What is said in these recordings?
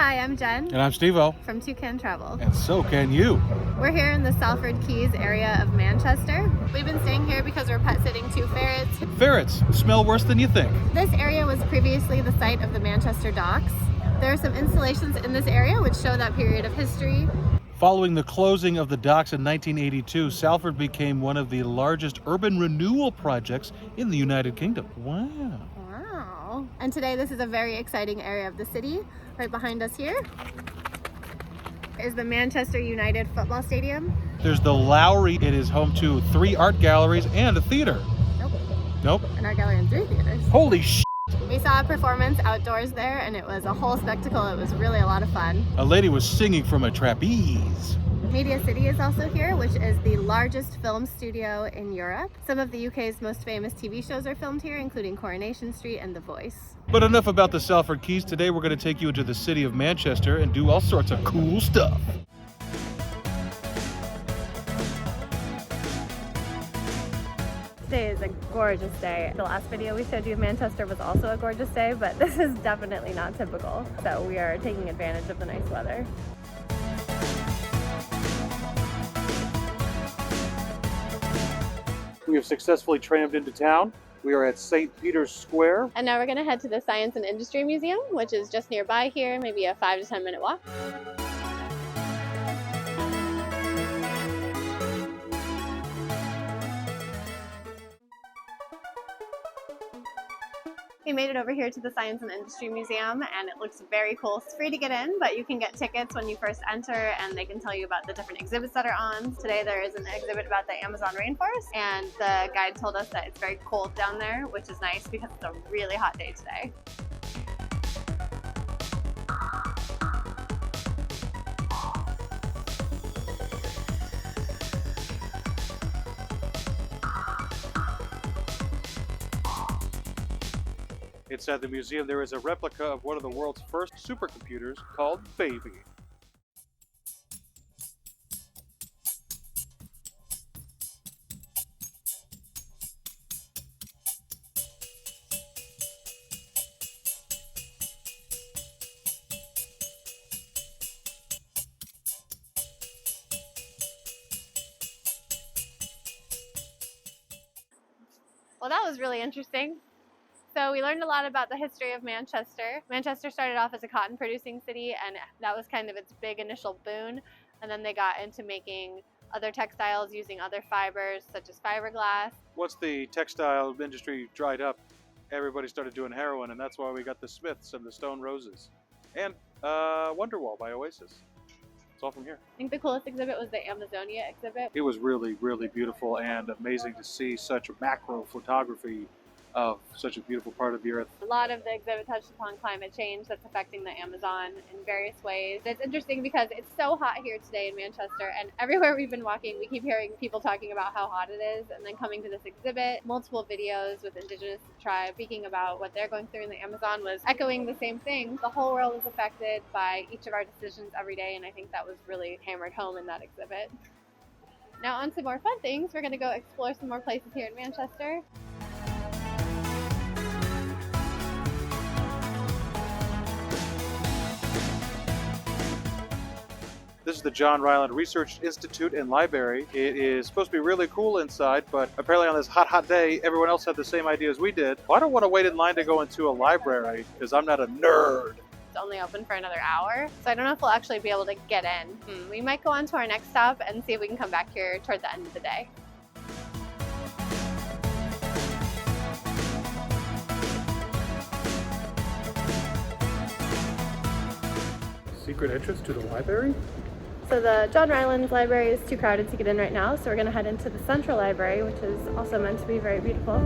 Hi, I'm Jen. And I'm Steve-O. From Toucan Travel. And so can you. We're here in the Salford Quays area of Manchester. We've been staying here because we're pet sitting 2 ferrets. Ferrets smell worse than you think. This area was previously the site of the Manchester docks. There are some installations in this area which show that period of history. Following the closing of the docks in 1982, Salford became one of the largest urban renewal projects in the United Kingdom. Wow. Wow. And today this is a very exciting area of the city. Right behind us here is the Manchester United football stadium. There's the Lowry. It is home to 3 art galleries and a theater. Nope. An art gallery and 3 theaters. Holy sh**. We saw a performance outdoors there and it was a whole spectacle. It was really a lot of fun. A lady was singing from a trapeze. Media City is also here, which is the largest film studio in Europe. Some of the UK's most famous TV shows are filmed here, including Coronation Street and The Voice. But enough about the Salford Quays. Today we're going to take you into the city of Manchester and do all sorts of cool stuff. Today is a gorgeous day. The last video we showed you of Manchester was also a gorgeous day, but this is definitely not typical. So we are taking advantage of the nice weather. We have successfully trammed into town. We are at St. Peter's Square. And now we're going to head to the Science and Industry Museum, which is just nearby here, maybe a 5 to 10 minute walk. We made it over here to the Science and Industry Museum and it looks very cool. It's free to get in, but you can get tickets when you first enter and they can tell you about the different exhibits that are on. Today there is an exhibit about the Amazon rainforest and the guide told us that it's very cold down there, which is nice because it's a really hot day today. Inside the museum, there is a replica of one of the world's first supercomputers called Baby. Well, that was really interesting. So we learned a lot about the history of Manchester. Manchester started off as a cotton producing city and that was kind of its big initial boon. And then they got into making other textiles using other fibers such as fiberglass. Once the textile industry dried up, everybody started doing heroin, and that's why we got the Smiths and the Stone Roses. And Wonderwall by Oasis. It's all from here. I think the coolest exhibit was the Amazonia exhibit. It was really, really beautiful and amazing to see such macro photography of such a beautiful part of the earth. A lot of the exhibit touched upon climate change that's affecting the Amazon in various ways. It's interesting because it's so hot here today in Manchester, and everywhere we've been walking, we keep hearing people talking about how hot it is, and then coming to this exhibit, multiple videos with indigenous tribes speaking about what they're going through in the Amazon was echoing the same thing. The whole world is affected by each of our decisions every day, and I think that was really hammered home in that exhibit. Now on to more fun things. We're going to go explore some more places here in Manchester. This is the John Ryland Research Institute and Library. It is supposed to be really cool inside, but apparently on this hot day, everyone else had the same idea as we did. Well, I don't want to wait in line to go into a library because I'm not a nerd. It's only open for another hour, so I don't know if we'll actually be able to get in. We might go on to our next stop and see if we can come back here toward the end of the day. Secret entrance to the library? So the John Rylands Library is too crowded to get in right now, so we're going to head into the Central Library, which is also meant to be very beautiful.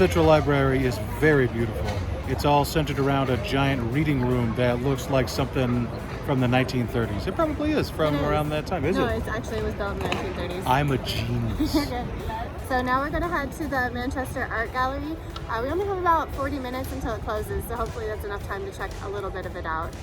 Central Library is very beautiful. It's all centered around a giant reading room that looks like something from the 1930s. It probably is from around that time, is it? No, it was built in the 1930s. I'm a genius. So now we're going to head to the Manchester Art Gallery. We only have about 40 minutes until it closes, so hopefully that's enough time to check a little bit of it out.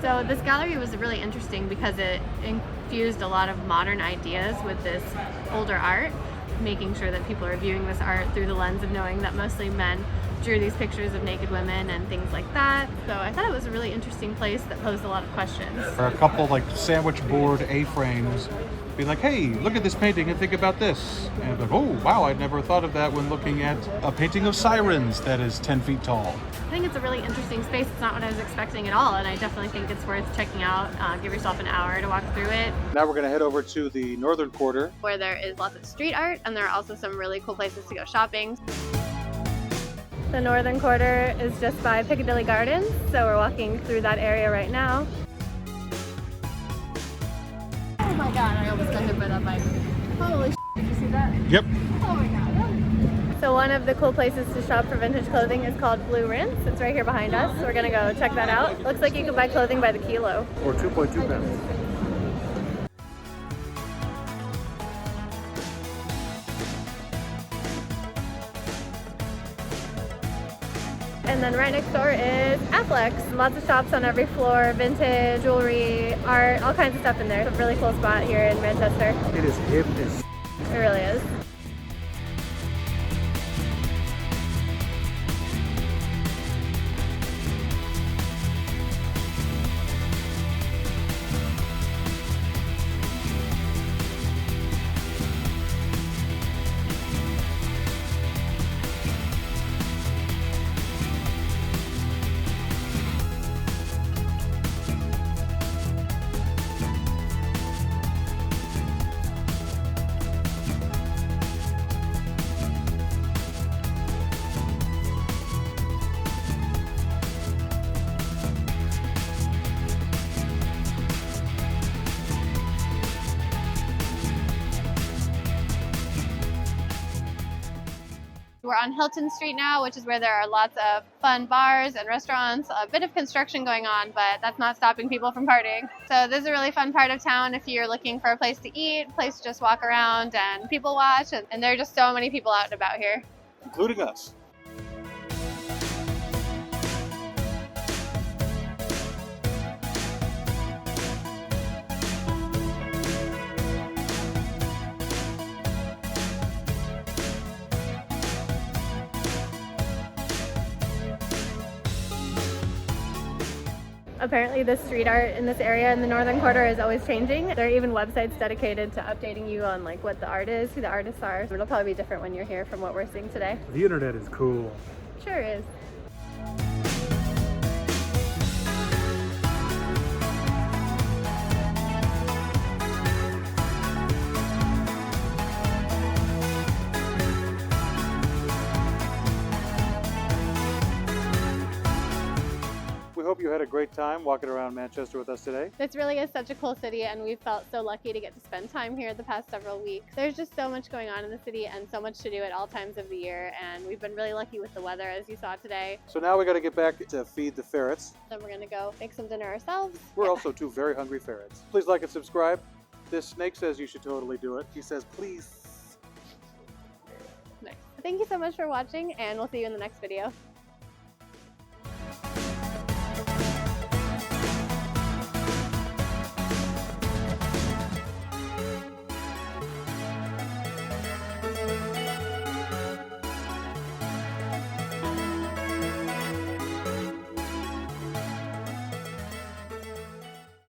So this gallery was really interesting because it infused a lot of modern ideas with this older art, making sure that people are viewing this art through the lens of knowing that mostly men drew these pictures of naked women and things like that. So I thought it was a really interesting place that posed a lot of questions. Or a couple like sandwich board A-frames, be like, hey, look at this painting and think about this. And like, oh, wow, I'd never thought of that when looking at a painting of sirens that is 10 feet tall. I think it's a really interesting space. It's not what I was expecting at all, and I definitely think it's worth checking out. Give yourself an hour to walk through it. Now we're going to head over to the northern quarter, where there is lots of street art, and there are also some really cool places to go shopping. The northern quarter is just by Piccadilly Gardens, so we're walking through that area right now. Oh my god, I almost got hit by that bike. Holy shit, did you see that? Yep. Oh my god. So one of the cool places to shop for vintage clothing is called Blue Rinse. It's right here behind us. We're gonna go check that out. Looks like you can buy clothing by the kilo. Or 2.2 pounds. And then right next door is Afflecks. Lots of shops on every floor, vintage, jewelry, art, all kinds of stuff in there. It's a really cool spot here in Manchester. It is hip as It really is. We're on Hilton Street now, which is where there are lots of fun bars and restaurants, a bit of construction going on, but that's not stopping people from partying. So this is a really fun part of town if you're looking for a place to eat, a place to just walk around and people watch, and there are just so many people out and about here. including us. Apparently the street art in this area in the northern quarter is always changing. There are even websites dedicated to updating you on like what the art is, who the artists are. It'll probably be different when you're here from what we're seeing today. The internet is cool. Sure is. We hope you had a great time walking around Manchester with us today. This really is such a cool city, and we've felt so lucky to get to spend time here the past several weeks. There's just so much going on in the city and so much to do at all times of the year, and we've been really lucky with the weather, as you saw today. So now we got to get back to feed the ferrets. Then we're gonna go make some dinner ourselves. We're also two very hungry ferrets. Please like and subscribe. This snake says you should totally do it. He says, please. Thank you so much for watching, and we'll see you in the next video.